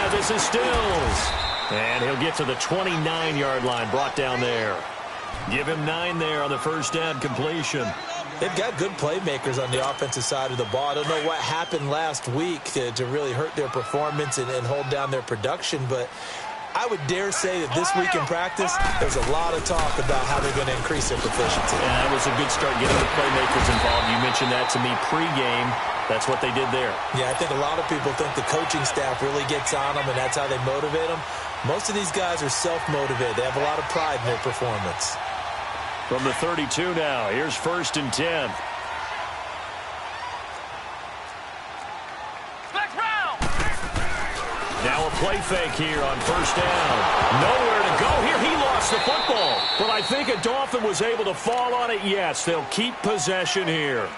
And this is Stills. And he'll get to the 29-yard line, brought down there. Give him 9 there on the first down completion. They've got good playmakers on the offensive side of the ball. I don't know what happened last week to really hurt their performance and hold down their production, but I would dare say that this week in practice, there's a lot of talk about how they're going to increase their proficiency. And that was a good start getting the playmakers involved. You mentioned that to me pregame. That's what they did there. Yeah, I think a lot of people think the coaching staff really gets on them, and that's how they motivate them. Most of these guys are self-motivated. They have a lot of pride in their performance. From the 32 now, here's 1st and 10. Now a play fake here on 1st down. Nowhere to go here. He lost the football. But I think a Dolphin was able to fall on it. Yes, they'll keep possession here.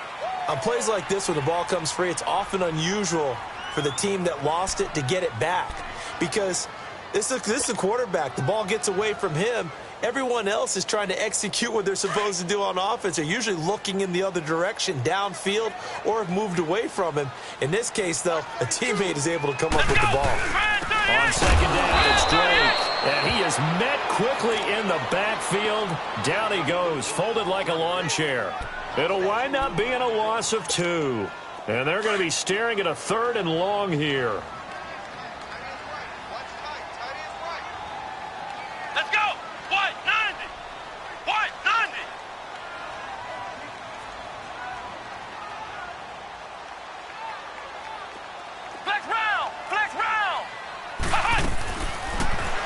On plays like this, when the ball comes free, it's often unusual for the team that lost it to get it back. Because this is a quarterback. The ball gets away from him. Everyone else is trying to execute what they're supposed to do on offense. They're usually looking in the other direction, downfield, or have moved away from him. In this case, though, a teammate is able to come up with the ball. On 2nd down, it's Drake. And he is met quickly in the backfield. Down he goes, folded like a lawn chair. It'll wind up being a loss of 2. And they're going to be staring at a 3rd and long here.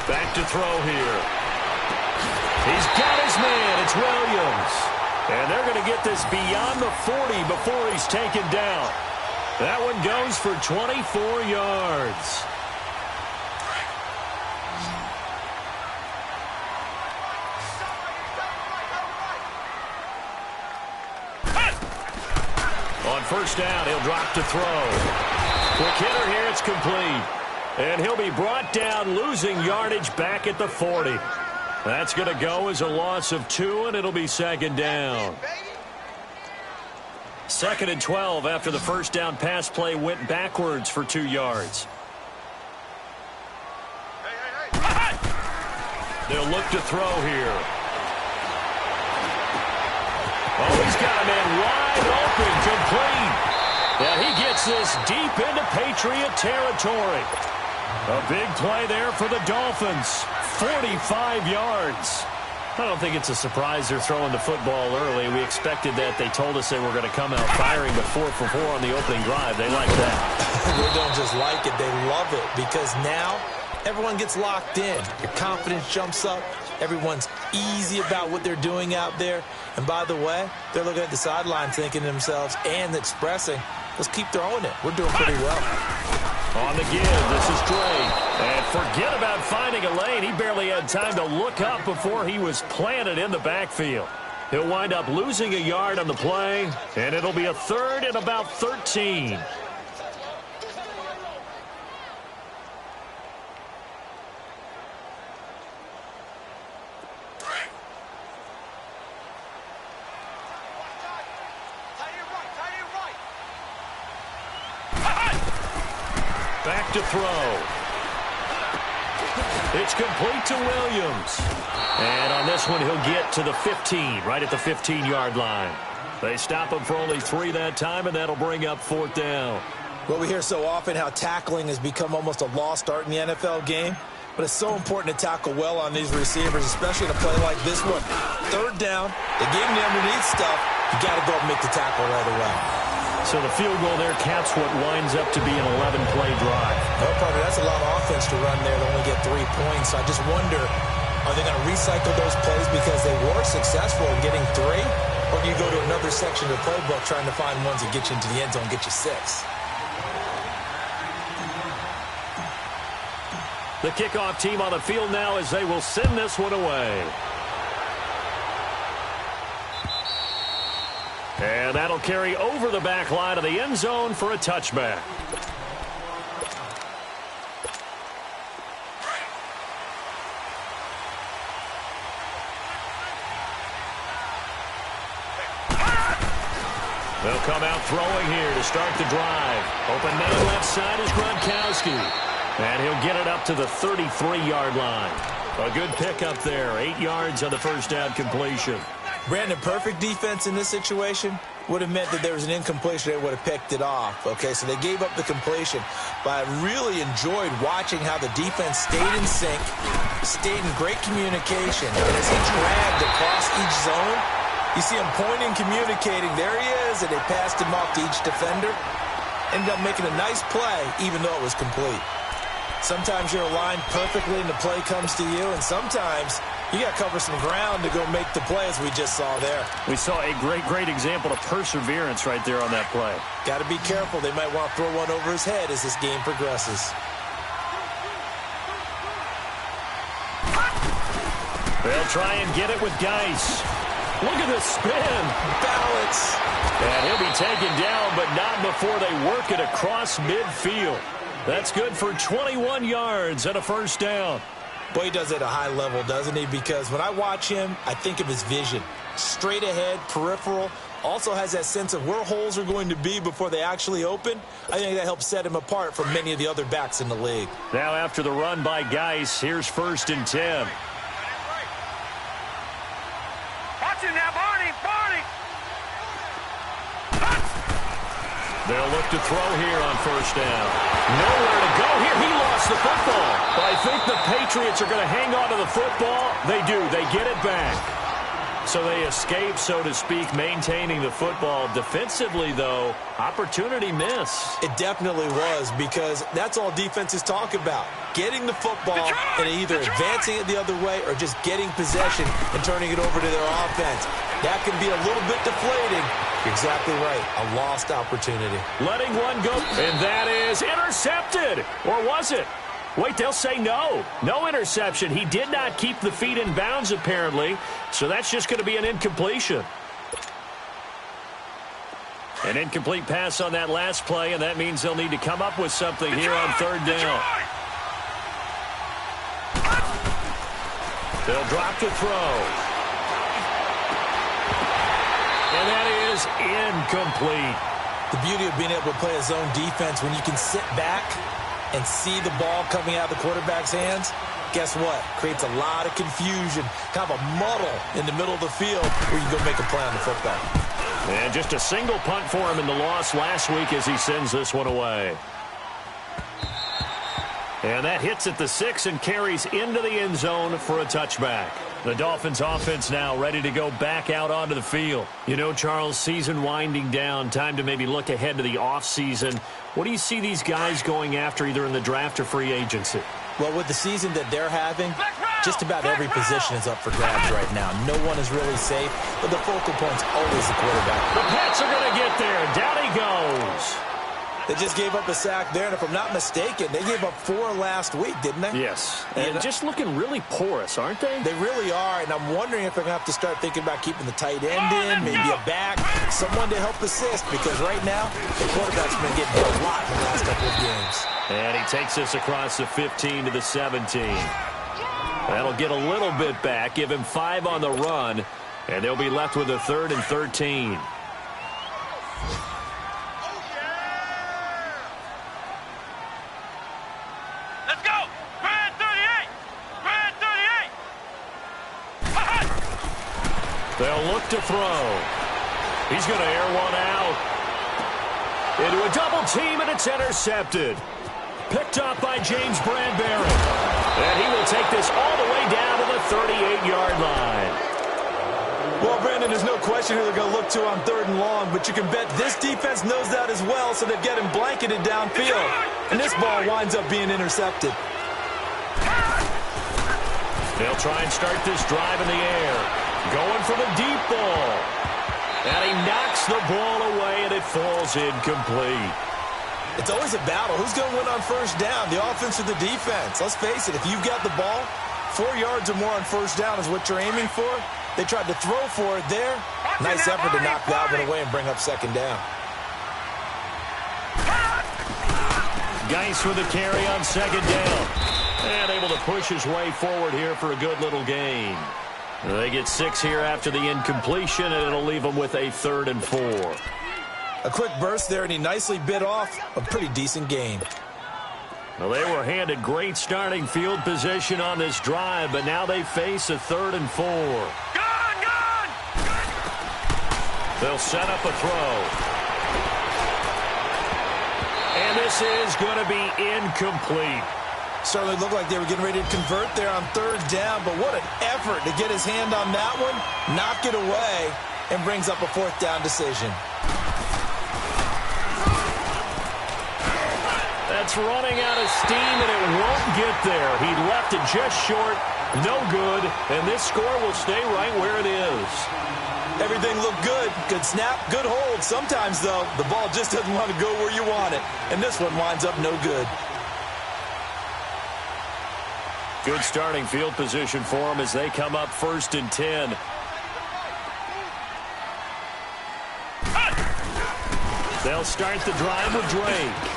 Back to throw here. He's got his man. It's Williams. And they're going to get this beyond the 40 before he's taken down. That one goes for 24 yards. On 1st down, he'll drop to throw. Quick hitter here. It's complete. And he'll be brought down, losing yardage back at the 40. That's going to go as a loss of 2, and it'll be 2nd down. 2nd and 12 after the 1st down pass play went backwards for 2 yards. They'll look to throw here. Oh, he's got a man wide open, complete. And he gets this deep into Patriot territory. A big play there for the Dolphins. 45 yards. I don't think it's a surprise they're throwing the football early. We expected that. They told us they were going to come out firing, but 4 for 4 on the opening drive. They like that. They don't just like it. They love it because now everyone gets locked in. Your confidence jumps up. Everyone's easy about what they're doing out there. And by the way, they're looking at the sideline thinking to themselves and expressing, let's keep throwing it. We're doing pretty well. On the give, this is Drake. And forget about finding a lane. He barely had time to look up before he was planted in the backfield. He'll wind up losing a yard on the play, and it'll be a 3rd and about 13. Back to throw. It's complete to Williams. And on this one, he'll get to the 15, right at the 15-yard line. They stop him for only 3 that time, and that'll bring up 4th down. Well, we hear so often how tackling has become almost a lost art in the NFL game. But it's so important to tackle well on these receivers, especially in a play like this one. 3rd down, they gave him the underneath stuff. You got to go and make the tackle right away. So the field goal there caps what winds up to be an 11-play drive. Well, partner, that's a lot of offense to run there to only get 3 points. So I just wonder, are they going to recycle those plays because they were successful in getting 3? Or do you go to another section of the playbook trying to find ones that get you into the end zone and get you 6? The kickoff team on the field now as they will send this one away. And that'll carry over the back line of the end zone for a touchback. They'll come out throwing here to start the drive. Open man left side is Gronkowski. And he'll get it up to the 33-yard line. A good pickup there. 8 yards on the first down completion. Brandon, perfect defense in this situation would have meant that there was an incompletion. They would have picked it off. Okay, so they gave up the completion. But I really enjoyed watching how the defense stayed in sync, stayed in great communication. And as he dragged across each zone, you see him pointing, communicating. There he is, and they passed him off to each defender. Ended up making a nice play, even though it was complete. Sometimes you're aligned perfectly and the play comes to you, and sometimes you got to cover some ground to go make the play, as we just saw there. We saw a great example of perseverance right there on that play. Got to be careful. They might want to throw one over his head as this game progresses. They'll try and get it with Geis. Look at the spin. Balance. And he'll be taken down, but not before they work it across midfield. That's good for 21 yards and a first down. Boy, he does it at a high level, doesn't he? Because when I watch him, I think of his vision. Straight ahead, peripheral. Also has that sense of where holes are going to be before they actually open. I think that helps set him apart from many of the other backs in the league. Now after the run by Geis, here's 1st and 10. Watch him now, Barney! They'll look to throw here on first down. Nowhere to go here. He lost the football. But I think the Patriots are going to hang on to the football. They do. They get it back. So they escape, so to speak, maintaining the football. Defensively, though, opportunity miss. It definitely was, because that's all defenses talk about. Getting the football and either advancing it the other way or just getting possession and turning it over to their offense. That can be a little bit deflating. You're exactly right. A lost opportunity. Letting one go, and that is intercepted. Or was it? Wait, they'll say no. No interception. He did not keep the feet in bounds, apparently. So that's just going to be an incompletion. An incomplete pass on that last play, and that means they'll need to come up with something here on 3rd down. They'll drop to throw. And that is incomplete. The beauty of being able to play a zone defense, when you can sit back and see the ball coming out of the quarterback's hands, guess what? Creates a lot of confusion, kind of a muddle in the middle of the field where you can go make a play on the football. And just a single punt for him in the loss last week as he sends this one away. And that hits at the 6 and carries into the end zone for a touchback. The Dolphins offense now ready to go back out onto the field. You know, Charles, season winding down, time to maybe look ahead to the offseason. What do you see these guys going after either in the draft or free agency? Well, with the season that they're having, just about every position is up for grabs right now. No one is really safe, but the focal point's always the quarterback. The Pats are going to get there. Down he goes. They just gave up a sack there, and if I'm not mistaken, they gave up 4 last week, didn't they? Yes, and just looking really porous, aren't they? They really are, and I'm wondering if they're going to have to start thinking about keeping the tight end in, maybe a back, someone to help assist, because right now, the quarterback's been getting hit a lot in the last couple of games. And he takes this across the 15 to the 17. That'll get a little bit back, give him 5 on the run, and they'll be left with a 3rd and 13. They'll look to throw. He's going to air one out. Into a double team, and it's intercepted. Picked up by James Bradbury. And he will take this all the way down to the 38-yard line. Well, Brandon, there's no question who they're going to look to on 3rd and long, but you can bet this defense knows that as well, so they've got him blanketed downfield. And this ball winds up being intercepted. They'll try and start this drive in the air. Going for the deep ball. And he knocks the ball away, and it falls incomplete. It's always a battle. Who's going to win on 1st down, the offense or the defense? Let's face it, if you've got the ball, 4 yards or more on 1st down is what you're aiming for. They tried to throw for it there. Nice effort to knock that one away and bring up 2nd down. Geis with a carry on 2nd down. And able to push his way forward here for a good little gain. They get 6 here after the incompletion, and it'll leave them with a 3rd and 4. A quick burst there, and he nicely bit off a pretty decent gain. Well, they were handed great starting field position on this drive, but now they face a 3rd and 4. Gone! They'll set up a throw. And this is going to be incomplete. Certainly looked like they were getting ready to convert there on 3rd down, but what an effort to get his hand on that one, knock it away, and brings up a 4th down decision. That's running out of steam, and it won't get there. He left it just short, no good, and this score will stay right where it is. Everything looked good. Good snap, good hold. Sometimes, though, the ball just doesn't want to go where you want it, and this one winds up no good. Good starting field position for them as they come up 1st and 10. They'll start the drive with Drake.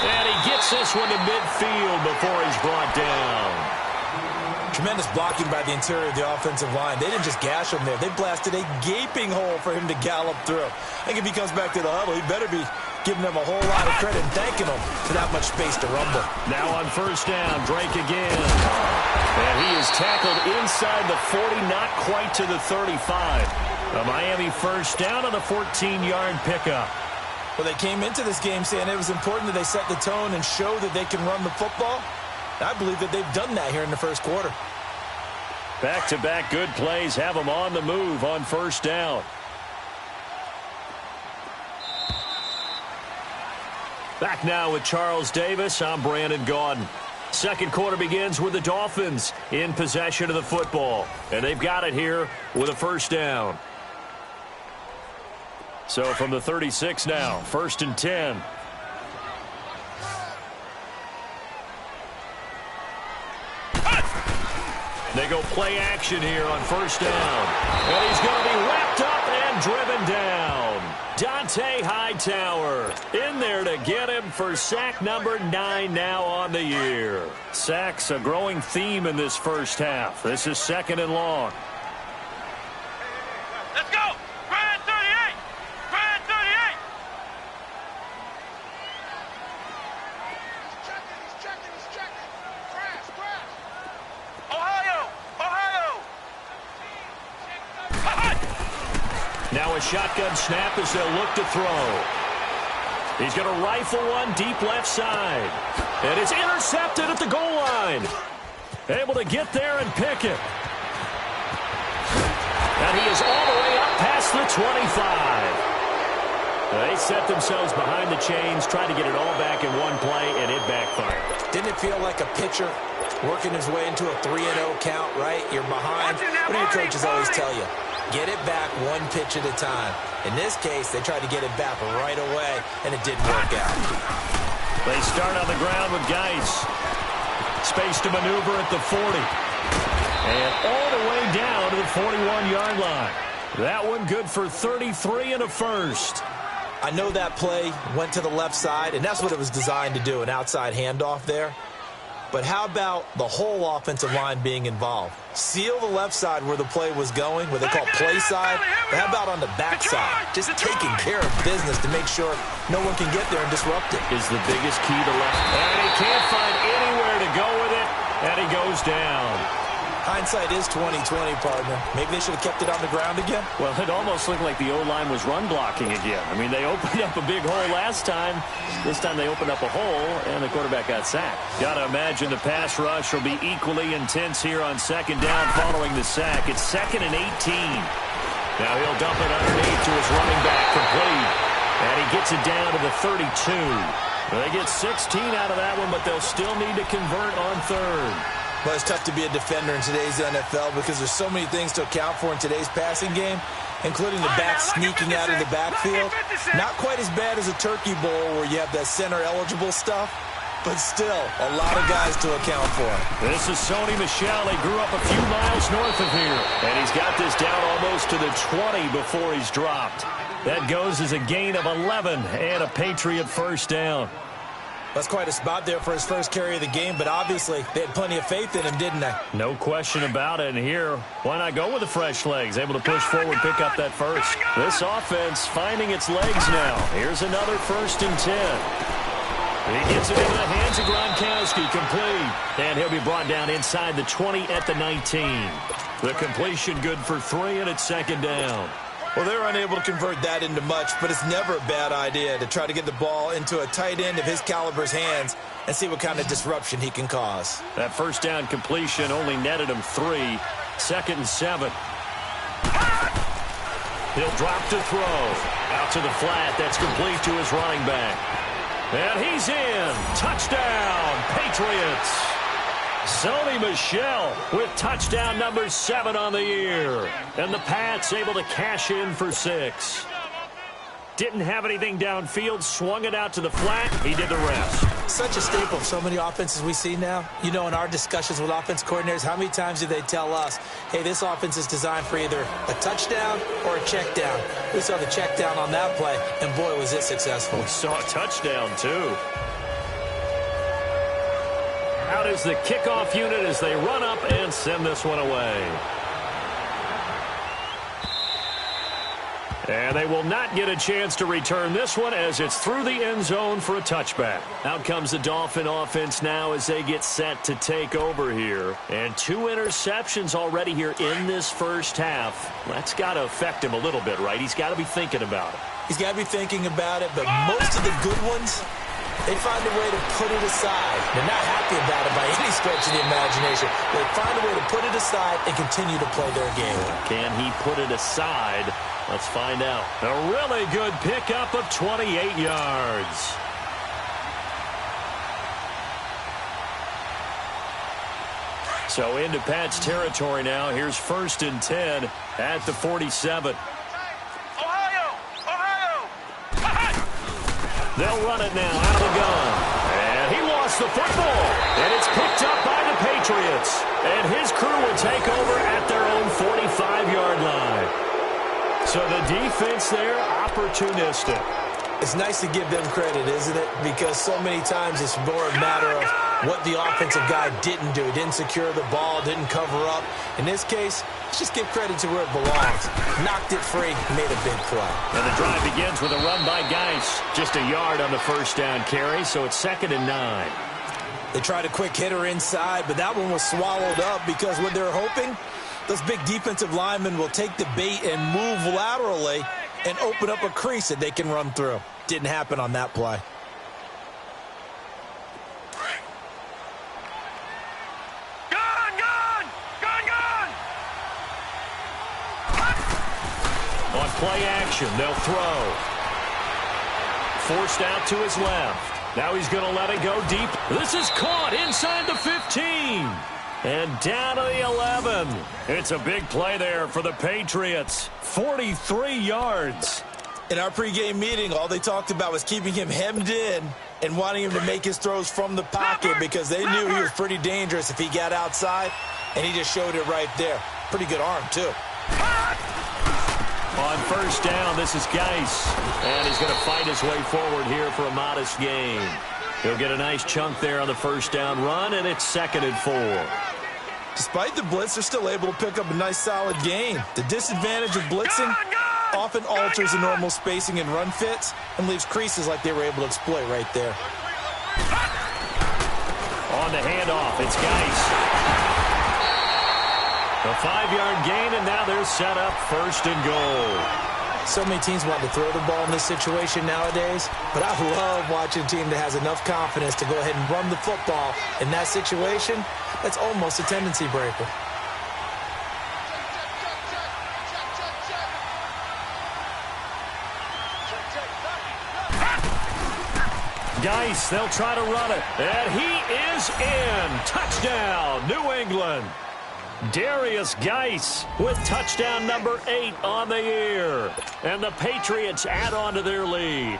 And he gets this one to midfield before he's brought down. Tremendous blocking by the interior of the offensive line. They didn't just gash him there. They blasted a gaping hole for him to gallop through. I think if he comes back to the huddle, he better be giving them a whole lot of credit and thanking them for that much space to rumble. Now on 1st down, Drake again. And he is tackled inside the 40, not quite to the 35. A Miami 1st down on the 14-yard pickup. Well, they came into this game saying it was important that they set the tone and show that they can run the football. I believe that they've done that here in the 1st quarter. Back-to-back good plays have them on the move on 1st down. Back now with Charles Davis. I'm Brandon Gaudin. 2nd quarter begins with the Dolphins in possession of the football. And they've got it here with a 1st down. So from the 36 now, 1st and 10. They go play action here on 1st down. And he's going to be wrapped up and driven down. Dante Hightower in there to get him for sack number 9 now on the year. Sacks a growing theme in this 1st half. This is 2nd and long. Let's go! Grand 38! Grand 38! He's checking. Crash. Ohio! Now a shotgun snap as they'll look to throw. He's going to rifle one deep left side. And it's intercepted at the goal line. Able to get there and pick it. And he is all the way up past the 25. They set themselves behind the chains, tried to get it all back in one play, and it backfired. Didn't it feel like a pitcher working his way into a 3-0 count, right? You're behind. What do your coaches always tell you? Get it back one pitch at a time. In this case, they tried to get it back right away, and it didn't work out. They start on the ground with Geis. Space to maneuver at the 40. And all the way down to the 41-yard line. That one good for 33 and a 1st. I know that play went to the left side, and that's what it was designed to do, an outside handoff there. But how about the whole offensive line being involved? Seal the left side where the play was going, where they call play side. But how about on the back side? Just taking care of business to make sure no one can get there and disrupt it. Is the biggest key to left. And he can't find anywhere to go with it, and he goes down. Hindsight is 20/20, partner. Maybe they should have kept it on the ground again. Well, it almost looked like the O-line was run blocking again. I mean, they opened up a big hole last time. This time they opened up a hole, and the quarterback got sacked. Got to imagine the pass rush will be equally intense here on 2nd down following the sack. It's 2nd and 18. Now he'll dump it underneath to his running back, complete. And he gets it down to the 32. They get 16 out of that one, but they'll still need to convert on 3rd. Well, it's tough to be a defender in today's NFL because there's so many things to account for in today's passing game, including the back sneaking out of the backfield. Not quite as bad as a turkey bowl where you have that center-eligible stuff, but still a lot of guys to account for. This is Sony Michel. He grew up a few miles north of here, and he's got this down almost to the 20 before he's dropped. That goes as a gain of 11 and a Patriot 1st down. That's quite a spot there for his first carry of the game, but obviously they had plenty of faith in him, didn't they? No question about it. And here, why not go with the fresh legs? Able to push forward, pick up that first. This offense finding its legs now. Here's another 1st and 10. He gets it into the hands of Gronkowski, complete. And he'll be brought down inside the 20 at the 19. The completion good for 3, and it's second down. Well, they're unable to convert that into much, but it's never a bad idea to try to get the ball into a tight end of his caliber's hands and see what kind of disruption he can cause. That first down completion only netted him 3. Second and 7. He'll drop to throw. Out to the flat. That's complete to his running back. And he's in. Touchdown, Patriots. Sony Michel with touchdown number 7 on the year. And the Pats able to cash in for 6. Didn't have anything downfield, swung it out to the flat. He did the rest. Such a staple of so many offenses we see now. You know, in our discussions with offense coordinators, how many times do they tell us, hey, this offense is designed for either a touchdown or a check down? We saw the check down on that play, and boy, was it successful. We saw a touchdown, too. Out is the kickoff unit as they run up and send this one away. And they will not get a chance to return this one as it's through the end zone for a touchback. Out comes the Dolphin offense now as they get set to take over here. And 2 interceptions already here in this first half. That's got to affect him a little bit, right? He's got to be thinking about it. He's got to be thinking about it, but most of the good ones, they find a way to put it aside. They're not happy about it by any stretch of the imagination. They find a way to put it aside and continue to play their game. Can he put it aside? Let's find out. A really good pickup of 28 yards. So into Pat's territory now. Here's 1st and 10 at the 47. They'll run it now out of the gun. And he lost the football. And it's picked up by the Patriots. And his crew will take over at their own 45-yard line. So the defense there, opportunistic. It's nice to give them credit, isn't it? Because so many times it's more a matter of what the offensive guy didn't do. Didn't secure the ball, didn't cover up. In this case, let's just give credit to where it belongs. Knocked it free, made a big play. And the drive begins with a run by Geis. Just a yard on the first down carry, so it's 2nd and 9. They tried a quick hitter inside, but that one was swallowed up because what they're hoping, those big defensive linemen will take the bait and move laterally and open up a crease that they can run through. Didn't happen on that play. On play action, they'll throw. Forced out to his left. Now he's going to let it go deep. This is caught inside the 15. And down to the 11. It's a big play there for the Patriots. 43 yards. In our pregame meeting, all they talked about was keeping him hemmed in and wanting him to make his throws from the pocket because they knew he was pretty dangerous if he got outside, and he just showed it right there. Pretty good arm, too. On first down, this is Geis. And he's going to fight his way forward here for a modest gain. He'll get a nice chunk there on the first down run, and it's 2nd and 4. Despite the blitz, they're still able to pick up a nice solid gain. The disadvantage of blitzing often alters the normal spacing and run fits and leaves creases like they were able to exploit right there. On the handoff, it's Geis. A 5-yard gain, and now they're set up 1st and goal. So many teams want to throw the ball in this situation nowadays, but I love watching a team that has enough confidence to go ahead and run the football in that situation. That's almost a tendency breaker. Geis, they'll try to run it. And he is in. Touchdown, New England. Darius Geis with touchdown number 8 on the year. And the Patriots add on to their lead.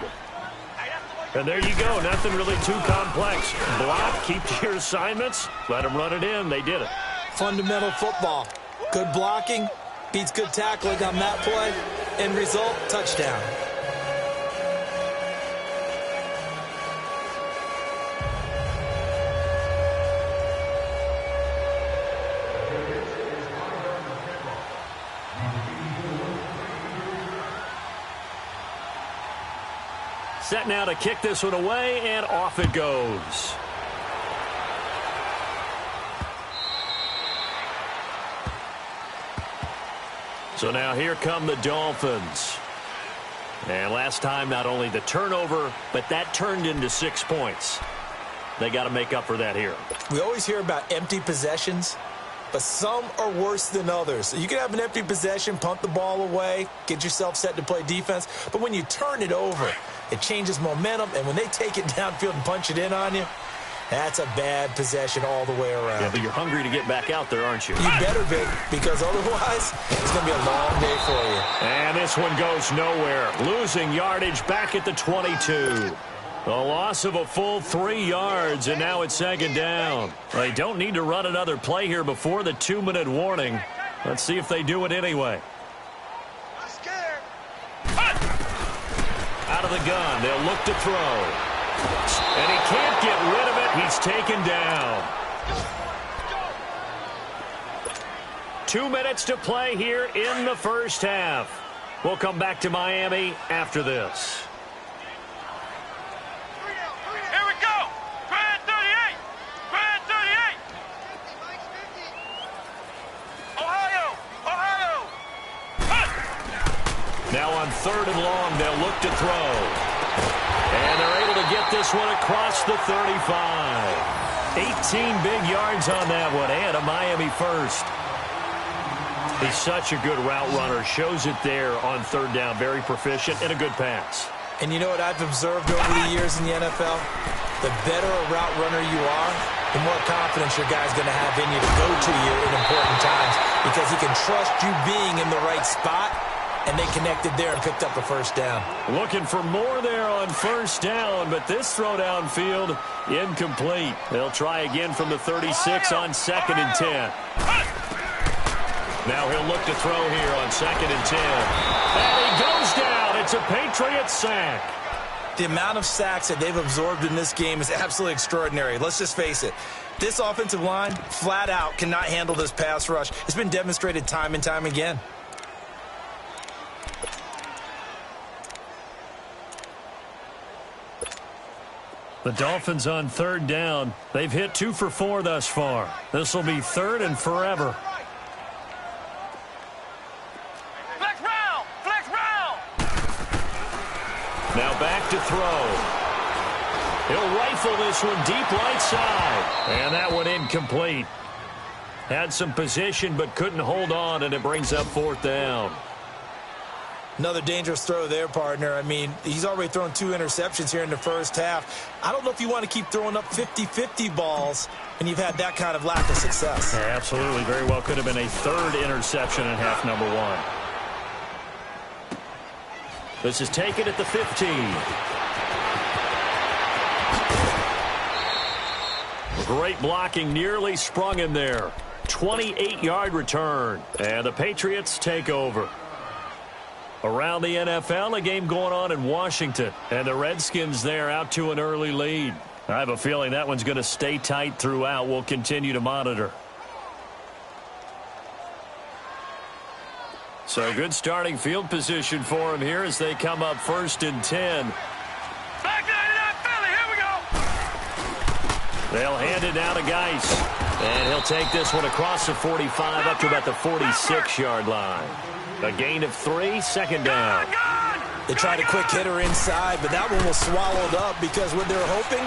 And there you go. Nothing really too complex. Block, keep to your assignments. Let them run it in. They did it. Fundamental football. Good blocking beats good tackling on that play. End result, touchdown. set now to kick this one away, and off it goes. So now here come the Dolphins. And last time, not only the turnover, but that turned into 6 points. They got to make up for that here. We always hear about empty possessions, but some are worse than others. You can have an empty possession, punt the ball away, get yourself set to play defense, but when you turn it over, it changes momentum, and when they take it downfield and punch it in on you, that's a bad possession all the way around. Yeah, but you're hungry to get back out there, aren't you? You better be, because otherwise, it's going to be a long day for you. And this one goes nowhere. Losing yardage back at the 22. A loss of a full 3 yards, and now it's second down. They don't need to run another play here before the 2-minute warning. Let's see if they do it anyway. Out of the gun, they'll look to throw. And he can't get rid of it. He's taken down. 2 minutes to play here in the first half. We'll come back to Miami after this. Here we go. Brad 38. Brad 38. Ohio. Ohio. Now on 3rd and long, they'll look to throw. And they're able to get this one across the 35. 18 big yards on that one, and a Miami first. He's such a good route runner. Shows it there on 3rd down. Very proficient and a good pass. And you know what I've observed over the years in the NFL? The better a route runner you are, the more confidence your guy's going to have in you to go to you in important times, because he can trust you being in the right spot, and they connected there and picked up a first down. Looking for more there on 1st down, but this throw downfield incomplete. They'll try again from the 36 on 2nd and 10. Now he'll look to throw here on 2nd and 10. And he goes down. It's a Patriots sack. The amount of sacks that they've absorbed in this game is absolutely extraordinary. Let's just face it. This offensive line, flat out, cannot handle this pass rush. It's been demonstrated time and time again. The Dolphins on 3rd down. They've hit 2 for 4 thus far. This will be 3rd and forever. Flex round. Flex round. Now back to throw. He'll rifle this one deep right side. And that one incomplete. Had some position but couldn't hold on, and it brings up 4th down. Another dangerous throw there, partner. I mean, he's already thrown 2 interceptions here in the first half. I don't know if you want to keep throwing up 50-50 balls, and you've had that kind of lack of success. Yeah, absolutely. Very well could have been a 3rd interception in half number 1. This is taken at the 15. Great blocking, nearly sprung him there. 28-yard return, and the Patriots take over. Around the NFL, a game going on in Washington, and the Redskins there out to an early lead. I have a feeling that one's going to stay tight throughout. We'll continue to monitor. So good starting field position for him here as they come up 1st and 10. Back 99 Philly. Here we go. They'll hand it down to Geis. And he'll take this one across the 45 up to about the 46-yard line. A gain of 3, 2nd down. They tried a quick hitter inside, but that one was swallowed up because what they're hoping,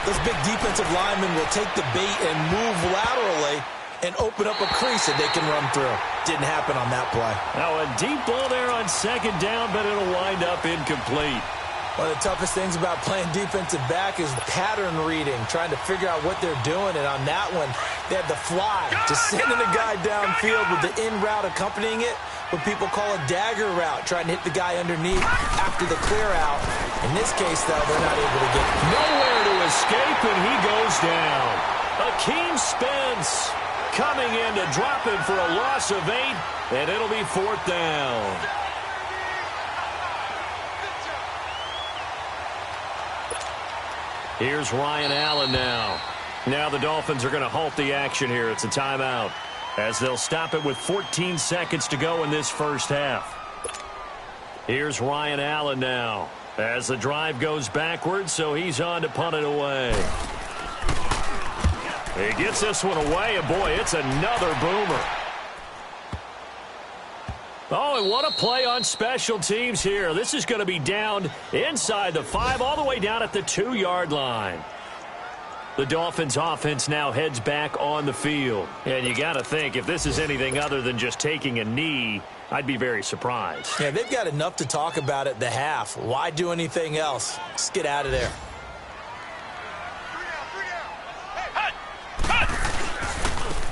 those big defensive linemen will take the bait and move laterally and open up a crease that they can run through. Didn't happen on that play. Now a deep ball there on 2nd down, but it'll wind up incomplete. One of the toughest things about playing defensive back is pattern reading, trying to figure out what they're doing. And on that one, they had the fly, just sending a guy downfield with the in route accompanying it, what people call a dagger route, trying to hit the guy underneath after the clear out. In this case, though, they're not able to get nowhere to escape, and he goes down. Akeem Spence coming in to drop him for a loss of 8, and it'll be 4th down. Here's Ryan Allen now. Now the Dolphins are going to halt the action here. It's a timeout as they'll stop it with 14 seconds to go in this first half. Here's Ryan Allen now. As the drive goes backwards, so he's on to punt it away. He gets this one away, and boy, it's another boomer. Oh, and what a play on special teams here. This is going to be down inside the 5, all the way down at the 2-yard line. The Dolphins offense now heads back on the field. And you got to think, if this is anything other than just taking a knee, I'd be very surprised. Yeah, they've got enough to talk about at the half. Why do anything else? Just get out of there.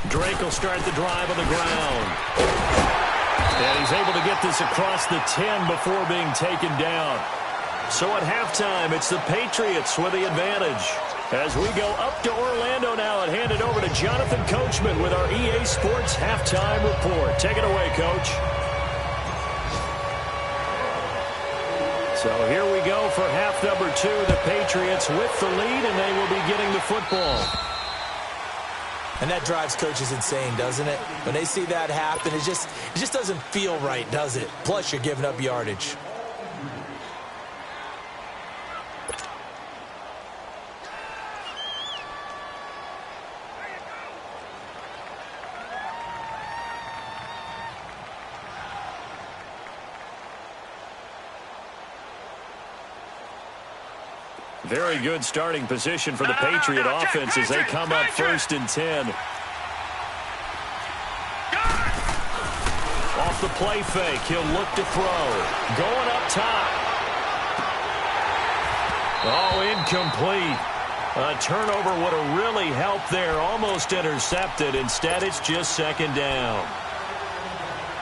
Drake will start the drive on the ground. And he's able to get this across the 10 before being taken down. So at halftime, it's the Patriots with the advantage. As we go up to Orlando now and hand it over to Jonathan Coachman with our EA Sports Halftime Report. Take it away, Coach. So here we go for half number 2. The Patriots with the lead, and they will be getting the football. And that drives coaches insane, doesn't it? When they see that happen, it just doesn't feel right, does it? Plus, you're giving up yardage. Very good starting position for the Patriot offense as they come up 1st and 10. Off the play fake, he'll look to throw. Going up top. Oh, incomplete. A turnover would have really helped there. Almost intercepted. Instead, it's just 2nd down.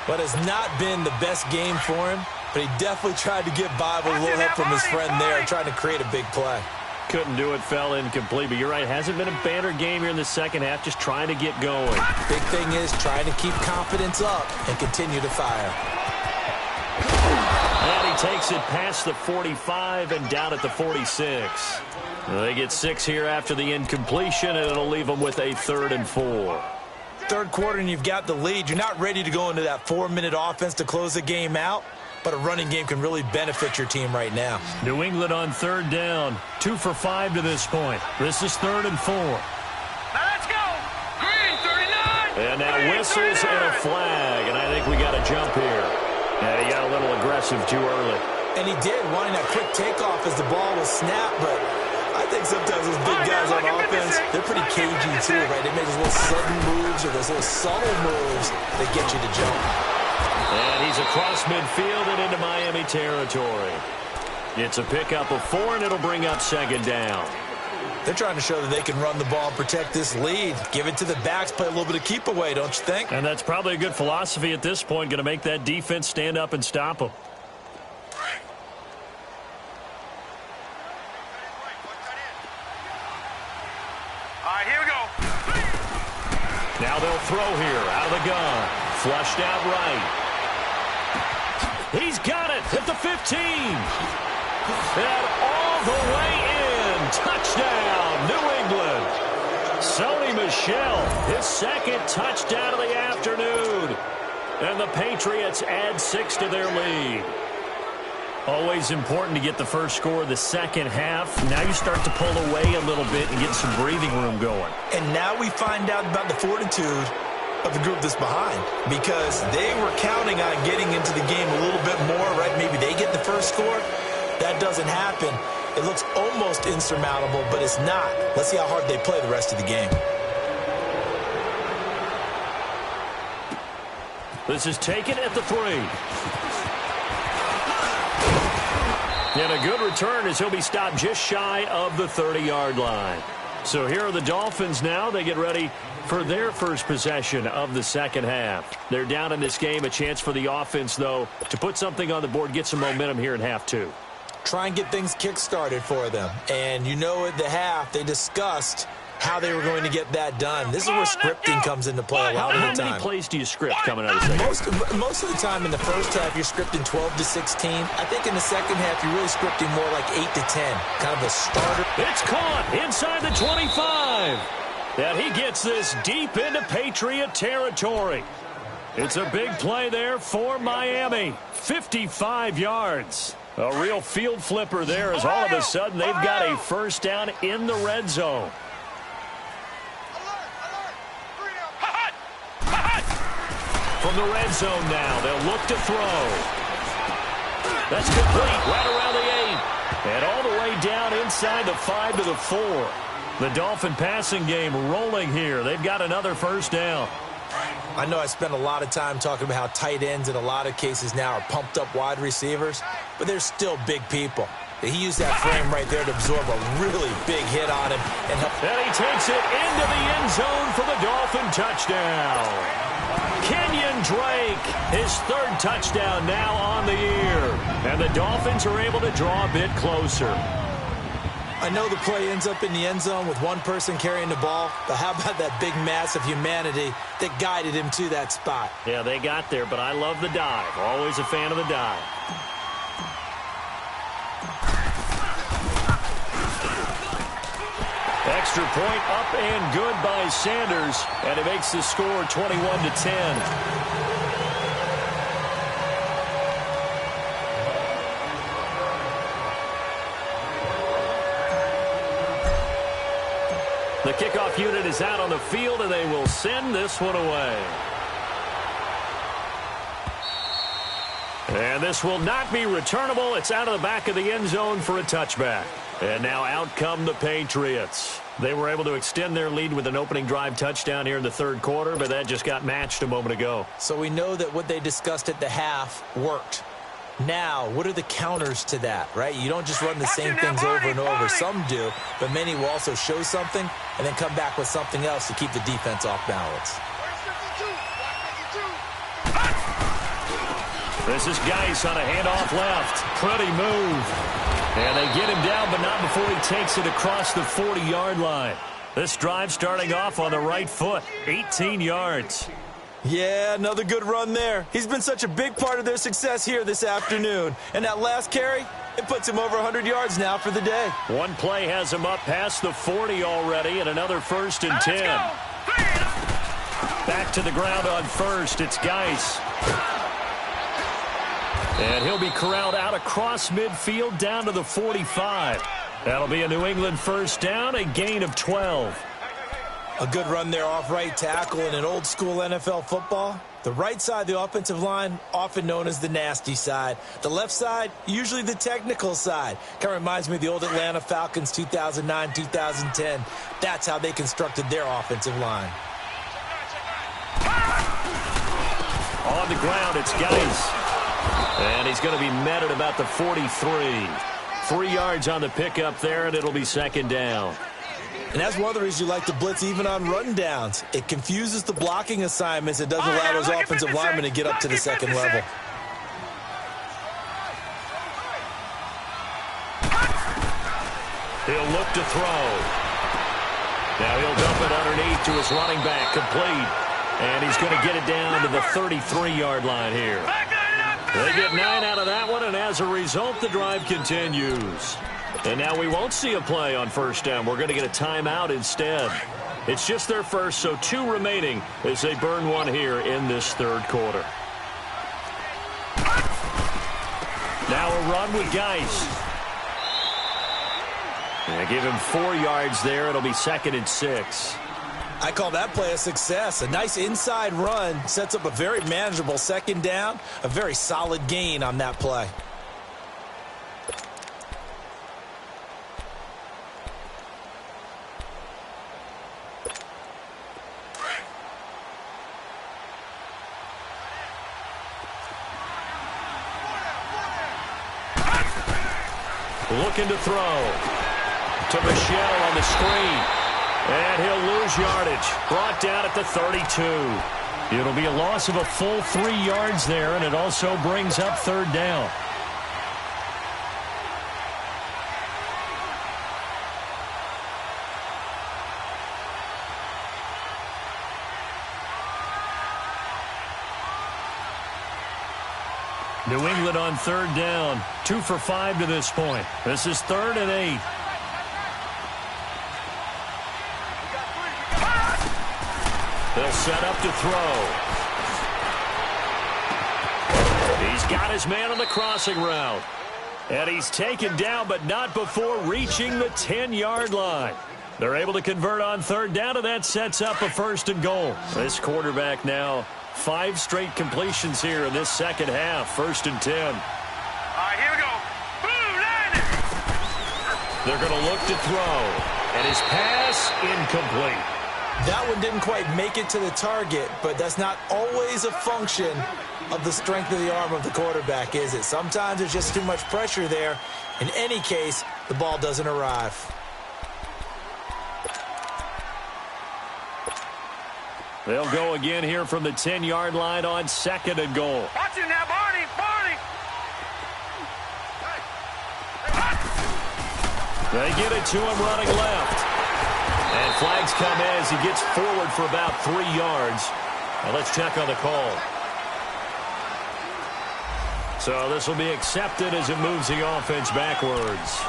But it's not been the best game for him. But he definitely tried to get by with a little help from his friend there, trying to create a big play. Couldn't do it, fell incomplete. But you're right, hasn't been a banner game here in the second half, just trying to get going. Big thing is trying to keep confidence up and continue to fire. And he takes it past the 45 and down at the 46. They get 6 here after the incompletion, and it'll leave them with a 3rd and 4. Third quarter and you've got the lead. You're not ready to go into that 4-minute offense to close the game out. But a running game can really benefit your team right now. New England on 3rd down. 2 for 5 to this point. This is 3rd and 4. Now let's go. Green 39. And now whistles and a flag. And I think we got a jump here. And he got a little aggressive too early. And he did, wanting that quick takeoff as the ball was snapped. But I think sometimes those big guys on offense, they're pretty cagey too, right? They make those little sudden moves or those little subtle moves that get you to jump. And he's across midfield and into Miami territory. It's a pickup of 4, and it'll bring up 2nd down. They're trying to show that they can run the ball and protect this lead. Give it to the backs, play a little bit of keep away, don't you think? And that's probably a good philosophy at this point, going to make that defense stand up and stop them. All right, here we go. Now they'll throw here out of the gun. Flushed out right. He's got it at the 15. And all the way in. Touchdown, New England. Sony Michel, his 2nd touchdown of the afternoon. And the Patriots add 6 to their lead. Always important to get the first score of the second half. Now you start to pull away a little bit and get some breathing room going. And now we find out about the fortitude of the group that's behind, because they were counting on getting into the game a little bit more, right? Maybe they get the first score. That doesn't happen. It looks almost insurmountable, but it's not. Let's see how hard they play the rest of the game. This is taken at the 3. And a good return as he'll be stopped just shy of the 30-yard line. So here are the Dolphins now. They get ready for their first possession of the second half. They're down in this game. A chance for the offense, though, to put something on the board, get some momentum here in half 2. Try and get things kick-started for them. And you know at the half, they discussed how they were going to get that done. This is where scripting comes into play a lot of the time. How many plays do you script coming out of the second? Most of the time in the first half, you're scripting 12 to 16. I think in the second half, you're really scripting more like 8 to 10. Kind of a starter. It's caught inside the 25. And he gets this deep into Patriot territory. It's a big play there for Miami. 55 yards. A real field flipper there as all of a sudden they've got a first down in the red zone. From the red zone now, they'll look to throw. That's complete right around the 8. And all the way down inside the 5 to the 4. The Dolphin passing game rolling here. They've got another first down. I know I spent a lot of time talking about how tight ends in a lot of cases now are pumped up wide receivers, but they're still big people. He used that frame right there to absorb a really big hit on him. And he takes it into the end zone for the Dolphin touchdown. Kenyon Drake, his 3rd touchdown now on the year. And the Dolphins are able to draw a bit closer. I know the play ends up in the end zone with one person carrying the ball, but how about that big mass of humanity that guided him to that spot? Yeah, they got there, but I love the dive. Always a fan of the dive. Extra point up and good by Sanders, and it makes the score 21-10. The kickoff unit is out on the field, and they will send this one away. And this will not be returnable. It's out of the back of the end zone for a touchback. And now out come the Patriots. They were able to extend their lead with an opening drive touchdown here in the 3rd quarter, but that just got matched a moment ago. So we know that what they discussed at the half worked. Now, what are the counters to that, right? You don't just run the same things over and over. Some do, but many will also show something and then come back with something else to keep the defense off balance. This is Geis on a handoff left. Pretty move. And they get him down, but not before he takes it across the 40-yard line. This drive starting off on the right foot, 18 yards. Yeah, another good run there. He's been such a big part of their success here this afternoon. And that last carry, it puts him over 100 yards now for the day. One play has him up past the 40 already, and another 1st and 10. Back to the ground on 1st. It's Geis. And he'll be corralled out across midfield down to the 45. That'll be a New England first down, a gain of 12. A good run there off right tackle in an old-school NFL football. The right side of the offensive line, often known as the nasty side. The left side, usually the technical side. Kind of reminds me of the old Atlanta Falcons 2009-2010. That's how they constructed their offensive line. On the ground, it's Geis. And he's going to be met at about the 43. 3 yards on the pickup there, and it'll be 2nd down. And that's one of the reasons you like to blitz even on rundowns. It confuses the blocking assignments. It doesn't allow those offensive linemen to get up to the 2nd level. He'll look to throw. Now he'll dump it underneath to his running back, complete. And he's going to get it down to the 33-yard line here. They get 9 out of that one, and as a result, the drive continues. And now we won't see a play on first down. We're going to get a timeout instead. It's just their first, so 2 remaining as they burn one here in this 3rd quarter. Now a run with Geis. And give him 4 yards there. It'll be 2nd and 6. I call that play a success. A nice inside run sets up a very manageable 2nd down. A very solid gain on that play. Looking to throw to Michel on the screen. And he'll lose yardage. Brought down at the 32. It'll be a loss of a full 3 yards there, and it also brings up 3rd down. New England on 3rd down. 2 for 5 to this point. This is 3rd and 8. They'll set up to throw. He's got his man on the crossing route. And he's taken down, but not before reaching the 10-yard line. They're able to convert on third down, and that sets up a 1st and goal. This quarterback now 5 straight completions here in this second half. 1st and 10. All right, here we go. Boom, landed. They're going to look to throw. And his pass incomplete. That one didn't quite make it to the target, but that's not always a function of the strength of the arm of the quarterback, is it? Sometimes there's just too much pressure there. In any case, the ball doesn't arrive. They'll go again here from the 10-yard line on 2nd and goal. Watch it now, Barney. Barney. They get it to him running left. And flags come in as he gets forward for about 3 yards. Now let's check on the call. So this will be accepted as it moves the offense backwards.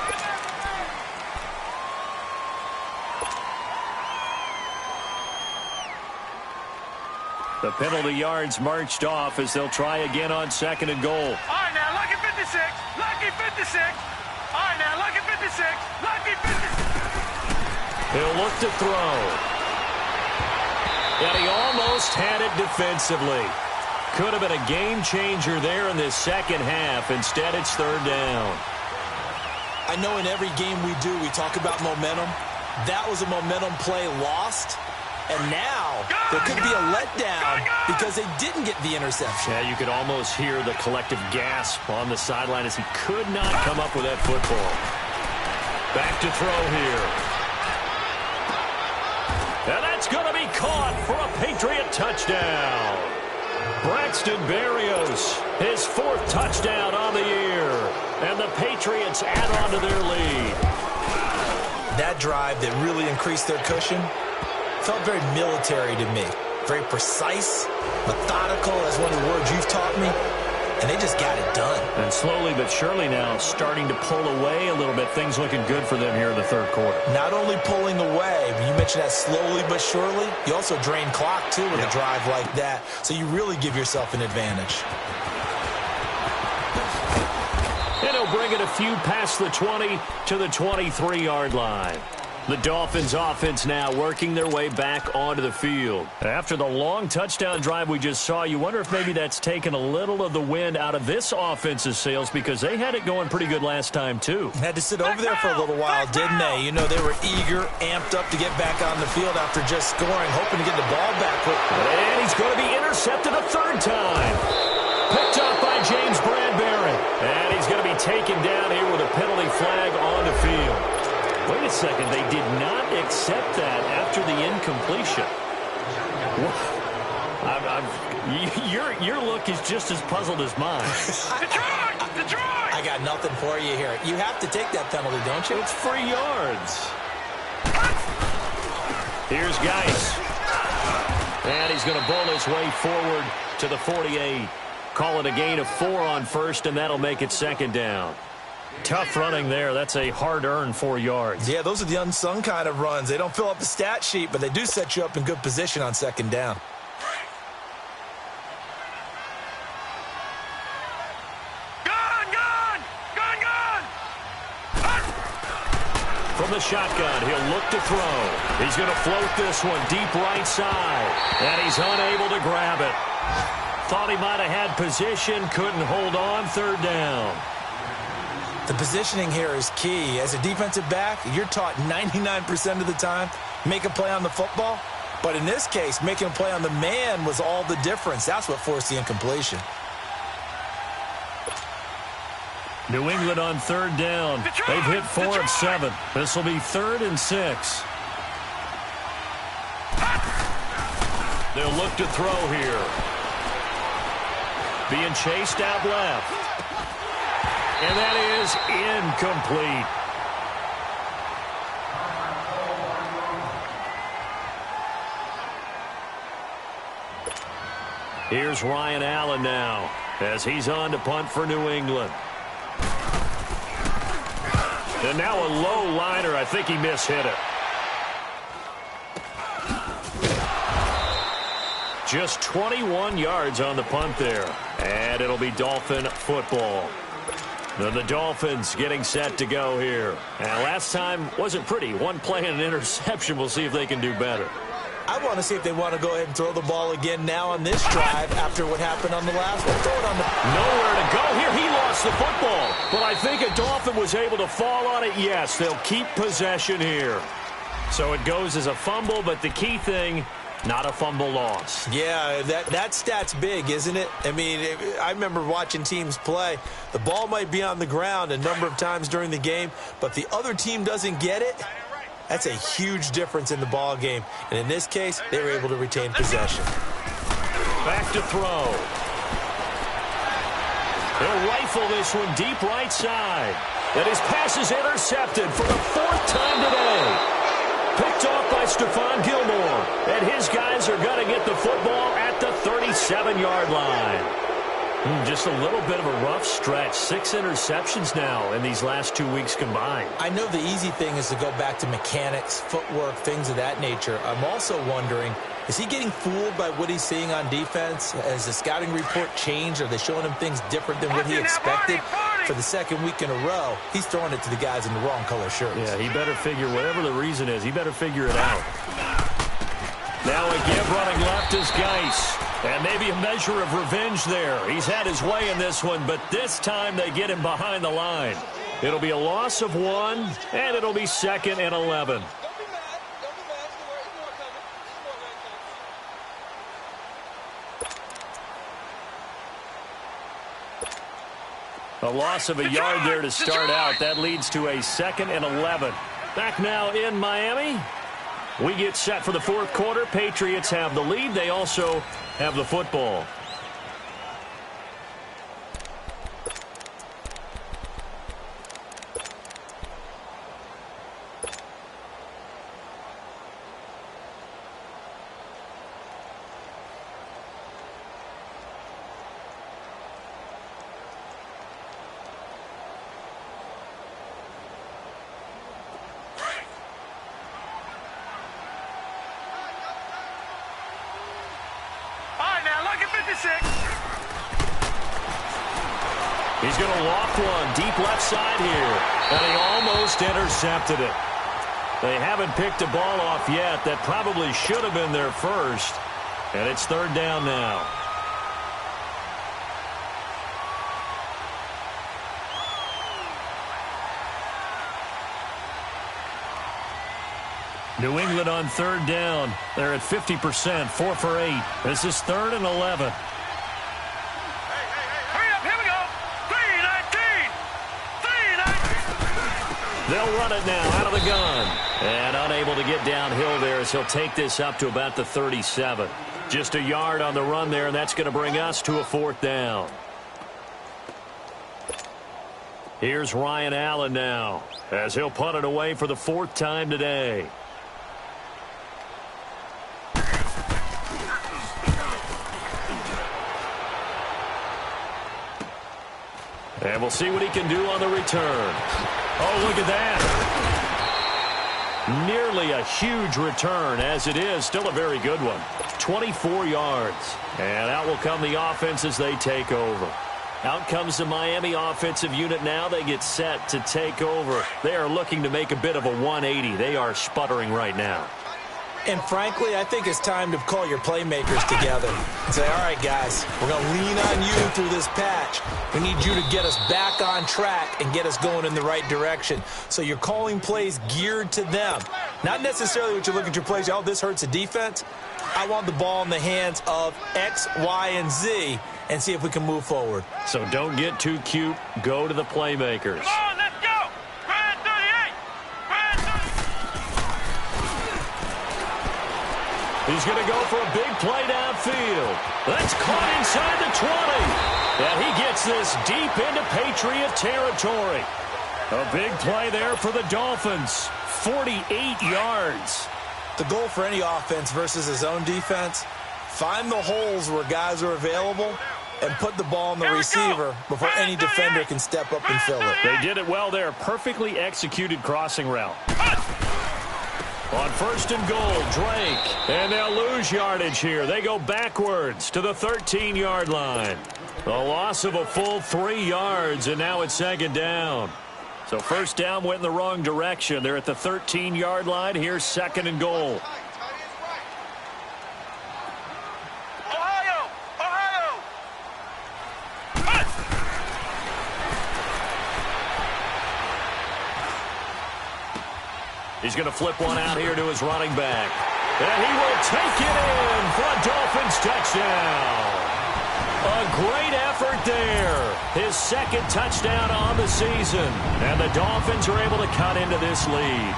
The penalty yards marched off as they'll try again on 2nd and goal. All right, now, lucky 56. Lucky 56. All right, now, lucky 56. Lucky 56. He'll look to throw. And he almost had it defensively. Could have been a game changer there in this second half. Instead, it's 3rd down. I know in every game we do, we talk about momentum. That was a momentum play lost. And now there could be a letdown because they didn't get the interception. Yeah, you could almost hear the collective gasp on the sideline as he could not come up with that football. Back to throw here. And that's going to be caught for a Patriot touchdown. Braxton Berrios, his 4th touchdown on the year. And the Patriots add on to their lead. That drive that really increased their cushion felt very military to me. Very precise, methodical, that's one of the words you've taught me. And they just got it done. And slowly but surely now starting to pull away a little bit. Things looking good for them here in the 3rd quarter. Not only pulling away, but you mentioned that slowly but surely. You also drain clock, too, with a drive like that. So you really give yourself an advantage. And he'll bring it a few past the 20 to the 23-yard line. The Dolphins offense now working their way back onto the field. After the long touchdown drive we just saw, you wonder if maybe that's taken a little of the wind out of this offense's sails because they had it going pretty good last time, too. Had to sit over there for a little while, didn't they? You know, they were eager, amped up to get back on the field after just scoring, hoping to get the ball back. And he's going to be intercepted a 3rd time. Picked up by James Bradbury. And he's going to be taken down here with a penalty flag on the field. Wait a second, they did not accept that after the incompletion. Your look is just as puzzled as mine. Detroit! Detroit! I got nothing for you here. You have to take that penalty, don't you? It's 3 yards. Here's Geis. And he's going to bowl his way forward to the 48. Call it a gain of 4 on 1st, and that'll make it 2nd down. Tough running there. That's a hard-earned 4 yards. Yeah, those are the unsung kind of runs. They don't fill up the stat sheet, but they do set you up in good position on 2nd down. Gun! Gun! Gun! Gun! From the shotgun, he'll look to throw. He's going to float this one deep right side. And he's unable to grab it. Thought he might have had position, couldn't hold on. 3rd down. The positioning here is key. As a defensive back, you're taught 99% of the time, make a play on the football. But in this case, making a play on the man was all the difference. That's what forced the incompletion. New England on 3rd down. They've hit 4 of 7. This will be 3rd and 6. They'll look to throw here. Being chased out left. And that is incomplete. Here's Ryan Allen now as he's on to punt for New England. And now a low liner. I think he mishit it. Just 21 yards on the punt there. And it'll be Dolphin football. The Dolphins getting set to go here. And last time wasn't pretty. One play and an interception. We'll see if they can do better. I want to see if they want to go ahead and throw the ball again now on this drive after what happened on the last one. Throw it on the... Nowhere to go here. He lost the football. But I think a Dolphin was able to fall on it. Yes, they'll keep possession here. So it goes as a fumble, but the key thing, not a fumble loss. Yeah, that stat's big, isn't it? I mean, I remember watching teams play. The ball might be on the ground a number of times during the game, but the other team doesn't get it. That's a huge difference in the ball game. And in this case, they were able to retain possession. Back to throw. They'll rifle this one deep right side. And his pass is intercepted for the 4th time today. Picked off by Stephon Gilmore. And his guys are going to get the football at the 37-yard line. Just a little bit of a rough stretch. 6 interceptions now in these last 2 weeks combined. I know the easy thing is to go back to mechanics, footwork, things of that nature. I'm also wondering, is he getting fooled by what he's seeing on defense? Has the scouting report changed? Are they showing him things different than what he expected? For the 2nd week in a row, he's throwing it to the guys in the wrong color shirts. Yeah, he better figure, whatever the reason is, he better figure it out. Now again, running left is Geis. And maybe a measure of revenge there. He's had his way in this one, but this time they get him behind the line. It'll be a loss of 1, and it'll be 2nd and 11. A loss of a yard there to start out. That leads to a 2nd and 11. Back now in Miami. We get set for the 4th quarter. Patriots have the lead. They also have the football. He's going to loft one deep left side here, and he almost intercepted it. They haven't picked a ball off yet. That probably should have been their first, and it's 3rd down now. New England on 3rd down. They're at 50%, 4 for 8. This is 3rd and 11. They'll run it now out of the gun. And unable to get downhill there as he'll take this up to about the 37. Just a yard on the run there, and that's going to bring us to a 4th down. Here's Ryan Allen now as he'll punt it away for the 4th time today. And we'll see what he can do on the return. Oh, look at that. Nearly a huge return. As it is, still a very good one. 24 yards. And out will come the offense as they take over. Out comes the Miami offensive unit now. They get set to take over. They are looking to make a bit of a 180. They are sputtering right now. And frankly, I think it's time to call your playmakers together and say, all right, guys, we're going to lean on you through this patch. We need you to get us back on track and get us going in the right direction. So you're calling plays geared to them. Not necessarily what you look at your plays, oh, this hurts the defense. I want the ball in the hands of X, Y, and Z and see if we can move forward. So don't get too cute. Go to the playmakers. He's going to go for a big play downfield. That's caught inside the 20. And he gets this deep into Patriot territory. A big play there for the Dolphins. 48 yards. The goal for any offense versus his own defense, find the holes where guys are available and put the ball on the receiver before any defender can step up and fill it. They did it well there. Perfectly executed crossing route. On first and goal, Drake. And they'll lose yardage here. They go backwards to the 13-yard line. A loss of a full 3 yards, and now it's second down. So first down went in the wrong direction. They're at the 13-yard line. Here's second and goal. He's going to flip one out here to his running back. And he will take it in for a Dolphins touchdown. A great effort there. His second touchdown on the season. And the Dolphins are able to cut into this lead.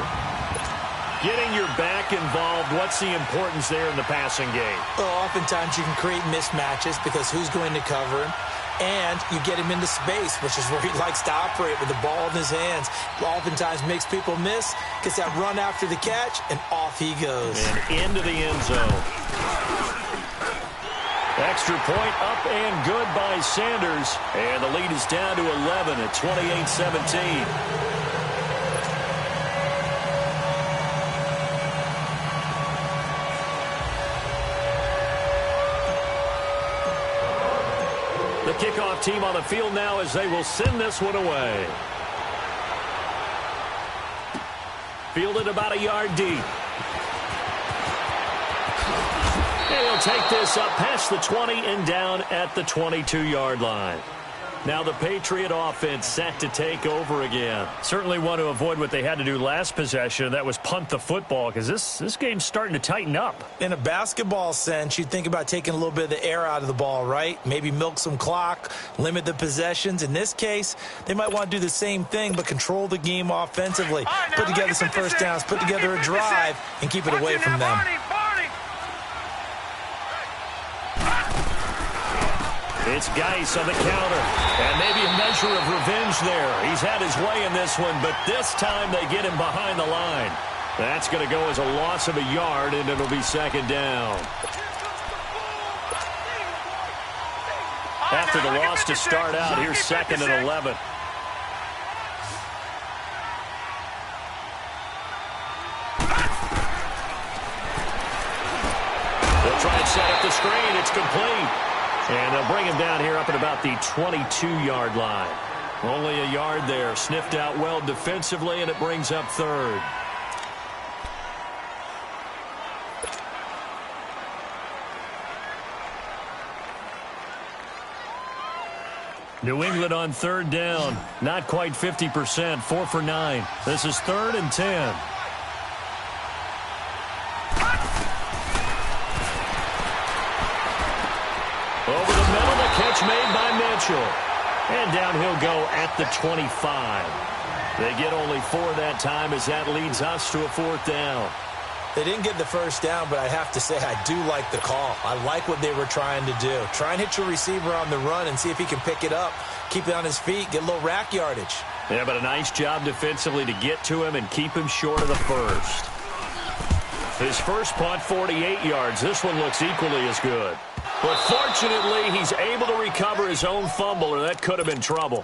Getting your back involved, what's the importance there in the passing game? Well, oftentimes you can create mismatches because who's going to cover him? And you get him into space, which is where he likes to operate with the ball in his hands. Oftentimes makes people miss, gets that run after the catch, and off he goes. And into the end zone. Extra point up and good by Sanders. And the lead is down to 11 at 28-17. The kickoff team on the field now as they will send this one away. Fielded about a yard deep. And he'll take this up past the 20 and down at the 22-yard line. Now the Patriot offense set to take over again. Certainly want to avoid what they had to do last possession. That was punt the football because this game's starting to tighten up. In a basketball sense, you think about taking a little bit of the air out of the ball, right? Maybe milk some clock, limit the possessions. In this case, they might want to do the same thing but control the game offensively. Put together some first downs, put together a drive, and keep it away from them. It's Geis on the counter. And maybe a measure of revenge there. He's had his way in this one, but this time they get him behind the line. That's going to go as a loss of a yard, and it'll be second down. After the loss to start out, here's second and 11. They'll try and set up the screen. It's complete. And they'll bring him down here up at about the 22-yard line. Only a yard there. Sniffed out well defensively, and it brings up third. New England on third down. Not quite 50%. 4 for 9. This is 3rd and 10. Over the middle, the catch made by Mitchell. And down he'll go at the 25. They get only 4 that time as that leads us to a 4th down. They didn't get the first down, but I have to say I do like the call. I like what they were trying to do. Try and hit your receiver on the run and see if he can pick it up. Keep it on his feet, get a little rack yardage. Yeah, but a nice job defensively to get to him and keep him short of the first. His first punt, 48 yards. This one looks equally as good. But fortunately, he's able to recover his own fumble, or that could have been trouble.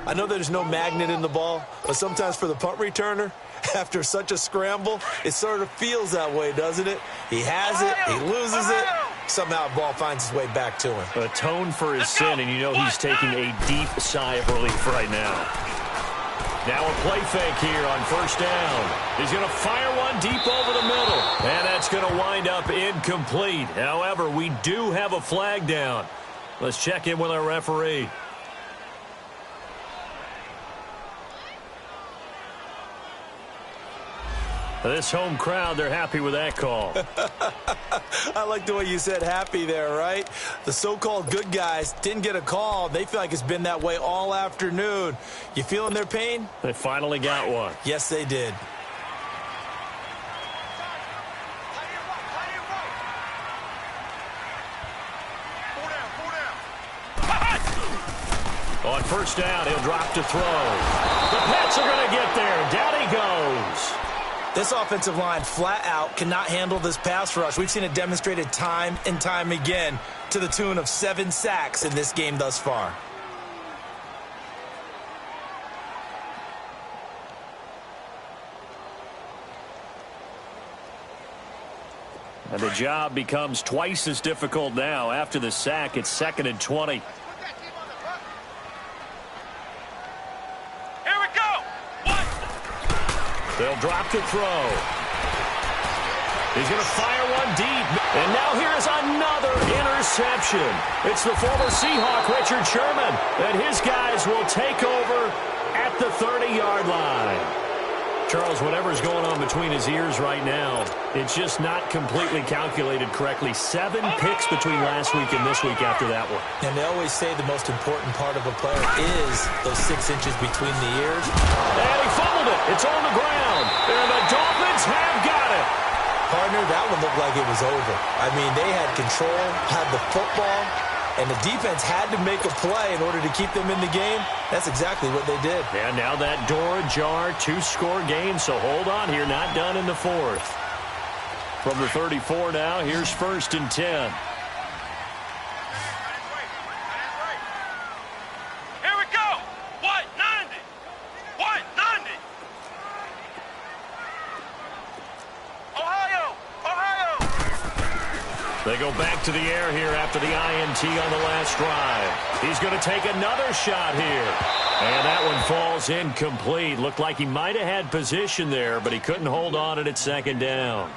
I know there's no magnet in the ball, but sometimes for the punt returner, after such a scramble, it sort of feels that way, doesn't it? He has it, he loses it, somehow the ball finds its way back to him. Atone for his sin, and you know he's taking a deep sigh of relief right now. Now a play fake here on first down. He's going to fire one deep over the middle. And that's going to wind up incomplete. However, we do have a flag down. Let's check in with our referee. This home crowd, they're happy with that call. I like the way you said happy there, right? The so-called good guys didn't get a call. They feel like it's been that way all afternoon. You feeling their pain? They finally got one. Yes, they did. On first down, he'll drop to throw. The Pats are going to get there. Down he goes. This offensive line flat out cannot handle this pass rush. We've seen it demonstrated time and time again to the tune of 7 sacks in this game thus far. And the job becomes twice as difficult now. After the sack, it's 2nd and 20. Here we go. One. They'll drop the throw. He's going to fire one deep. And now here's another interception. It's the former Seahawk, Richard Sherman. And his guys will take over at the 30-yard line. Charles, whatever's going on between his ears right now, it's just not completely calculated correctly. 7 picks between last week and this week after that one. And they always say the most important part of a player is those 6 inches between the ears. And he fumbled it. It's on the ground. And the Dolphins have got it. Partner, that one looked like it was over. I mean, they had control, had the football, and the defense had to make a play in order to keep them in the game. That's exactly what they did. And now that door ajar, 2-score game, so hold on here, not done in the 4th. From the 34 now, here's 1st and 10. Here we go. 190. 190. Ohio. Ohio. They go back to the air here after the INT on the last drive. He's going to take another shot here. And that one falls incomplete. Looked like he might have had position there, but he couldn't hold on it at 2nd down.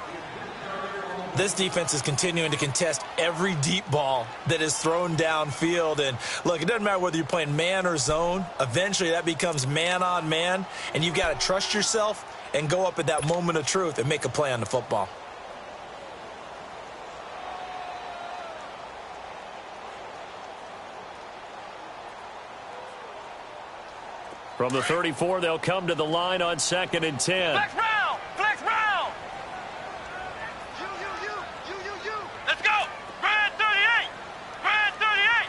This defense is continuing to contest every deep ball that is thrown downfield. And, look, it doesn't matter whether you're playing man or zone. Eventually that becomes man on man, and you've got to trust yourself and go up at that moment of truth and make a play on the football. From the 34, they'll come to the line on 2nd and 10. Flex round. Flex round. You. Let's go. Grand 38. Grand 38.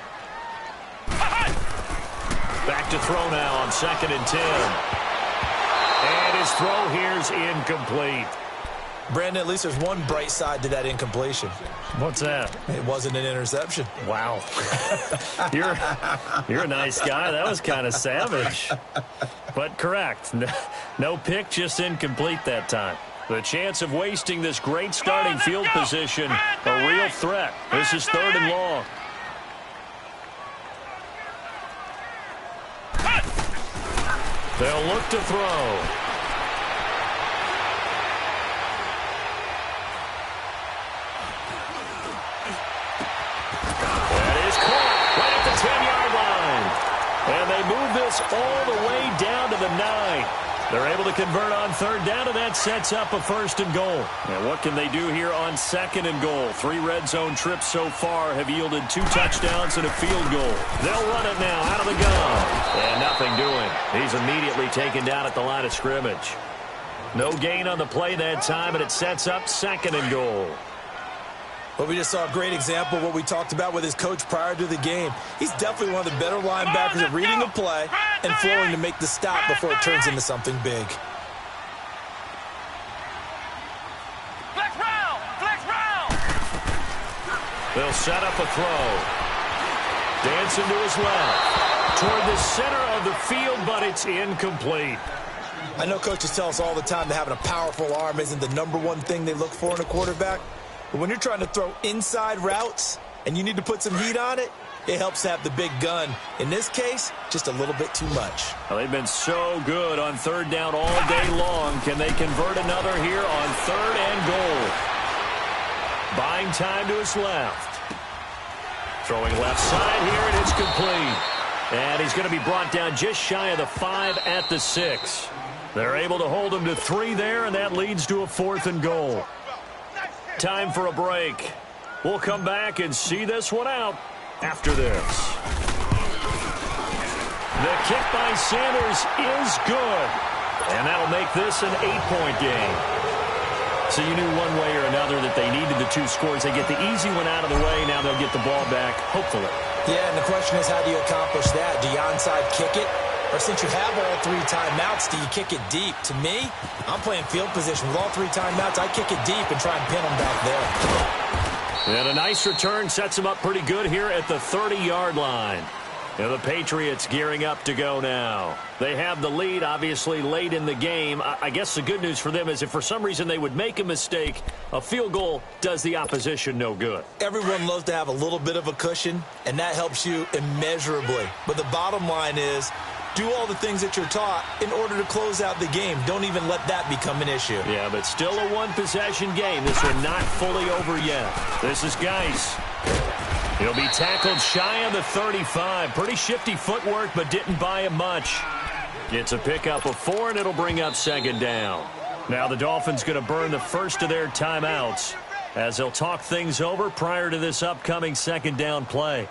Back to throw now on 2nd and 10. And his throw here's incomplete. Brandon, at least there's one bright side to that incompletion. What's that? It wasn't an interception. Wow. You're a nice guy. That was kind of savage. But correct. No pick, just incomplete that time. The chance of wasting this great starting field position, a real threat. This is 3rd and long. They'll look to throw. And they move this all the way down to the 9. They're able to convert on 3rd down, and that sets up a 1st and goal. And what can they do here on 2nd and goal? 3 red zone trips so far have yielded 2 touchdowns and a field goal. They'll run it now out of the gun. And nothing doing. He's immediately taken down at the line of scrimmage. No gain on the play that time, and it sets up 2nd and goal. Well, we just saw a great example of what we talked about with his coach prior to the game. He's definitely one of the better linebackers at reading a play and flowing to make the stop before it turns into something big. Flex round. Flex round. They'll set up a throw. Dancing to his left. Toward the center of the field, but it's incomplete. I know coaches tell us all the time that having a powerful arm isn't the #1 thing they look for in a quarterback. But when you're trying to throw inside routes and you need to put some heat on it, it helps to have the big gun. In this case, just a little bit too much. Well, they've been so good on 3rd down all day long. Can they convert another here on 3rd and goal? Buying time to his left. Throwing left side here, and it's complete. And he's going to be brought down just shy of the 5 at the 6. They're able to hold him to 3 there, and that leads to a 4th and goal. Time for a break. We'll come back and see this one out after this. The kick by Sanders is good. And that'll make this an 8-point game. So you knew one way or another that they needed the 2 scores. They get the easy one out of the way. Now they'll get the ball back, hopefully. Yeah, and the question is, how do you accomplish that? Do you onside kick it? Or since you have all 3 timeouts, do you kick it deep? To me, I'm playing field position. With all 3 timeouts, I kick it deep and try and pin them back there. And a nice return sets him up pretty good here at the 30-yard line. And the Patriots gearing up to go now. They have the lead, obviously, late in the game. I guess the good news for them is if for some reason they would make a mistake, a field goal does the opposition no good. Everyone loves to have a little bit of a cushion, and that helps you immeasurably. But the bottom line is, do all the things that you're taught in order to close out the game. Don't even let that become an issue. Yeah, but still a one-possession game. This one not fully over yet. This is Geis. He'll be tackled shy of the 35. Pretty shifty footwork, but didn't buy him much. It's a pickup of 4, and it'll bring up second down. Now the Dolphins going to burn the first of their timeouts as they'll talk things over prior to this upcoming second down play.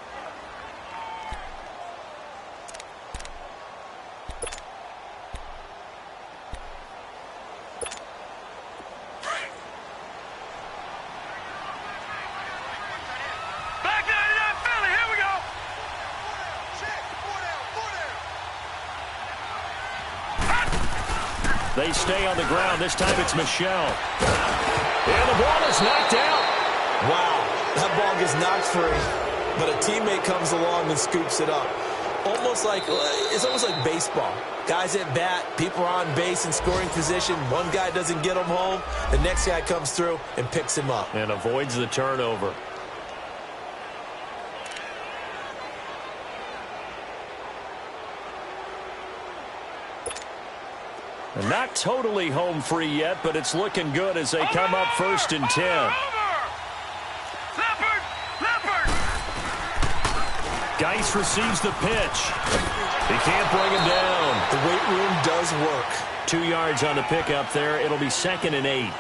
They stay on the ground. This time it's Michel. And the ball is knocked out. Wow, that ball gets knocked free, but a teammate comes along and scoops it up. It's almost like baseball. Guys at bat, people are on base in scoring position. One guy doesn't get him home. The next guy comes through and picks him up. And avoids the turnover. And not totally home free yet, but it's looking good as they come up first and 10. Geis receives the pitch. He can't bring him down. The weight room does work. 2 yards on the pickup there. It'll be 2nd and 8.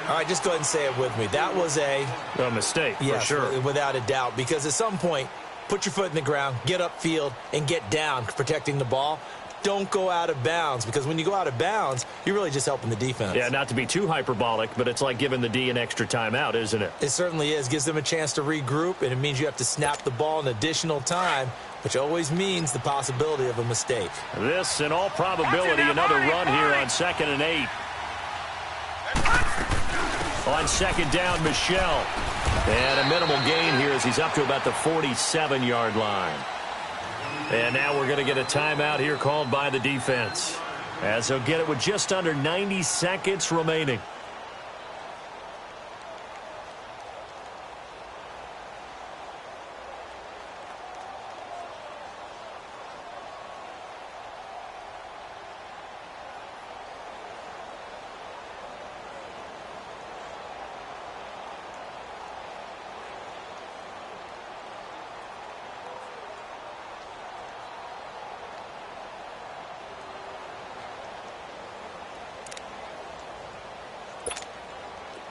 All right, just go ahead and say it with me. That was a mistake, yes, for sure. Without a doubt, because at some point, put your foot in the ground, get upfield, and get down protecting the ball. Don't go out of bounds, because when you go out of bounds, you're really just helping the defense. Yeah, not to be too hyperbolic, but it's like giving the D an extra timeout, isn't it? It certainly is. Gives them a chance to regroup, and it means you have to snap the ball in additional time, which always means the possibility of a mistake. This, in all probability, another run here on 2nd and 8. On second down, Michel. And a minimal gain here as he's up to about the 47-yard line. And now we're going to get a timeout here called by the defense, as they'll get it with just under 90 seconds remaining.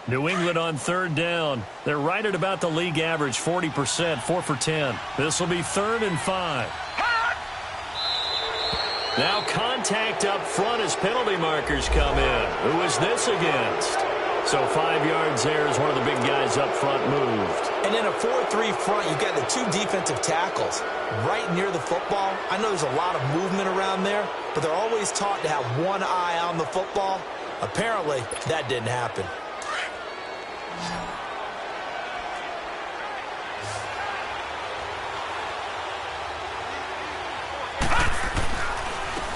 New England on third down. They're right at about the league average, 40%, 4 for 10. This will be 3rd and 5. Now contact up front as penalty markers come in. Who is this against? So 5 yards there as one of the big guys up front moved. And in a 4-3 front, you've got the 2 defensive tackles right near the football. I know there's a lot of movement around there, but they're always taught to have one eye on the football. Apparently, that didn't happen.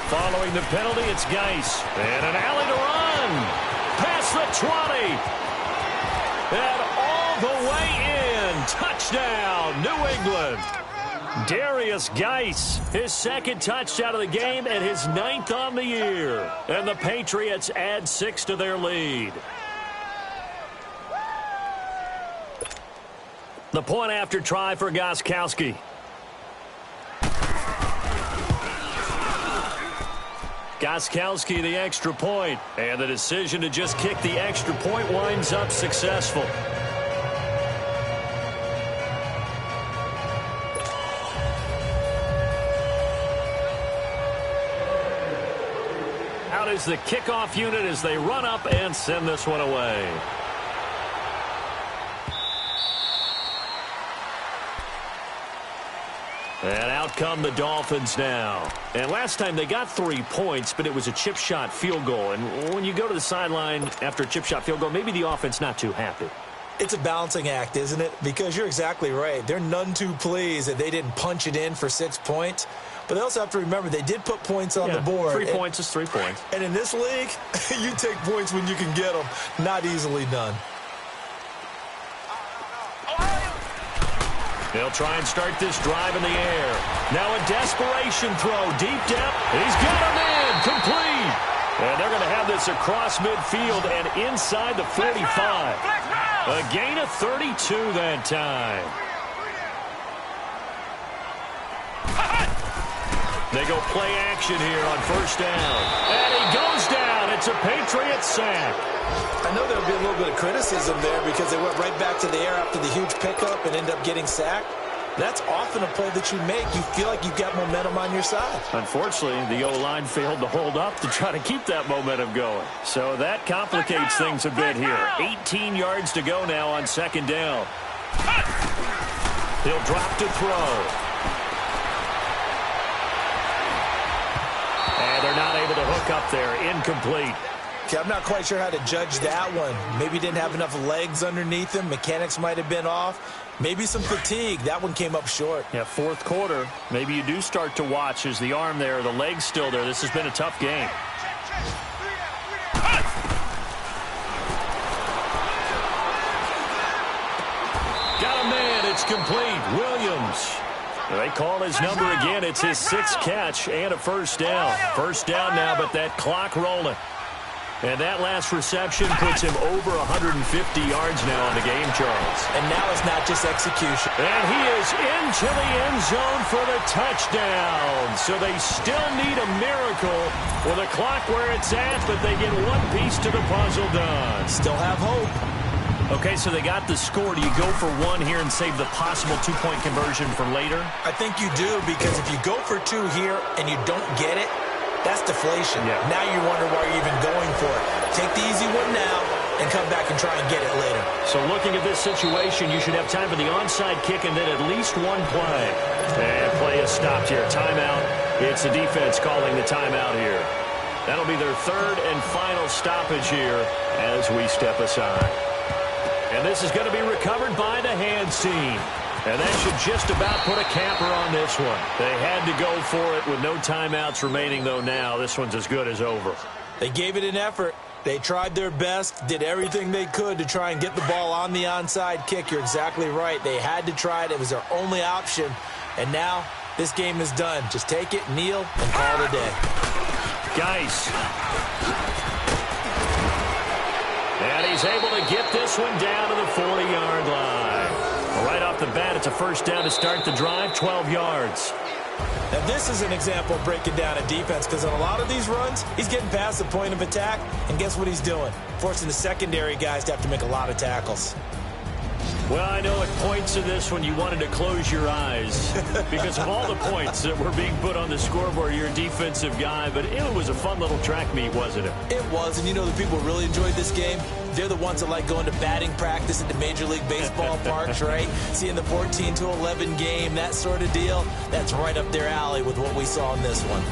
Following the penalty, it's Geis. And an alley to run. Past the 20. And all the way in. Touchdown, New England. Darius Geis, his 2nd touchdown of the game and his 9th on the year. And the Patriots add 6 to their lead. The point after try for Gostkowski. Gostkowski the extra point, and the decision to just kick the extra point winds up successful. Out is the kickoff unit as they run up and send this one away. And out come the Dolphins now. And last time they got 3 points, but it was a chip shot field goal. And when you go to the sideline after a chip shot field goal, maybe the offense not too happy. It's a balancing act, isn't it? Because you're exactly right. They're none too pleased that they didn't punch it in for 6 points. But they also have to remember they did put points on the board. 3 points is 3 points. And in this league, you take points when you can get them. Not easily done. They'll try and start this drive in the air. Now a desperation throw. Deep depth. He's got a man. Complete. And they're going to have this across midfield and inside the 45. A gain of 32 that time. They go play action here on first down. And he goes down. It's a Patriot sack. I know there'll be a little bit of criticism there because they went right back to the air after the huge pickup and end up getting sacked. That's often a play that you make. You feel like you've got momentum on your side. Unfortunately, the O-line failed to hold up to try to keep that momentum going. So that complicates things a bit here. 18 yards to go now on second down. He'll drop to throw. And they're not able to hook up there. Incomplete. Okay, I'm not quite sure how to judge that one. Maybe didn't have enough legs underneath him. Mechanics might have been off. Maybe some fatigue. That one came up short. Yeah, fourth quarter. Maybe you do start to watch as the arm there, the leg's still there. This has been a tough game. Got a man. It's complete. Williams. They call his number again. It's his 6th catch and a first down. First down now, but that clock rolling. And that last reception puts him over 150 yards now on the game, Charles. And now it's not just execution. And he is into the end zone for the touchdown. So they still need a miracle with a clock where it's at, but they get one piece to the puzzle done. Still have hope. Okay, so they got the score. Do you go for one here and save the possible 2-point conversion for later? I think you do, because if you go for 2 here and you don't get it, that's deflation. Yeah. Now you wonder why you're even going for it. Take the easy one now and come back and try and get it later. So looking at this situation, you should have time for the onside kick and then at least one play. And play is stopped here. Timeout. It's the defense calling the timeout here. That'll be their 3rd and final stoppage here as we step aside. And this is going to be recovered by the hands team. And that should just about put a capper on this one. They had to go for it with no timeouts remaining, though now. This one's as good as over. They gave it an effort. They tried their best, did everything they could to try and get the ball on the onside kick. You're exactly right. They had to try it. It was their only option. And now this game is done. Just take it, kneel, and call it a day. Geis. And he's able to get this one down to the 40-yard line. Right off the bat, it's a first down to start the drive, 12 yards. Now, this is an example of breaking down a defense, because on a lot of these runs, he's getting past the point of attack, and guess what he's doing? Forcing the secondary guys to have to make a lot of tackles. Well, I know at points in this one you wanted to close your eyes because of all the points that were being put on the scoreboard. You're a defensive guy, but it was a fun little track meet, wasn't it? It was, and you know the people who really enjoyed this game? They're the ones that like going to batting practice at the Major League Baseball parks, right? Seeing the 14-11 game, that sort of deal. That's right up their alley with what we saw in this one.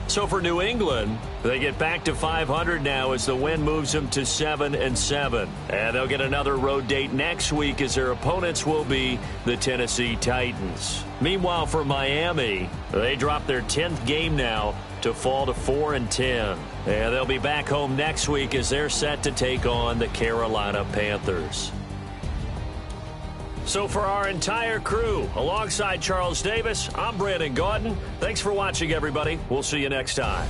So for New England, they get back to 500 now as the win moves them to 7-7. And they'll get another road date next week as their opponents will be the Tennessee Titans. Meanwhile, for Miami, they drop their 10th game now to fall to 4-10. And they'll be back home next week as they're set to take on the Carolina Panthers. So for our entire crew, alongside Charles Davis, I'm Brandon Gaudin. Thanks for watching, everybody. We'll see you next time.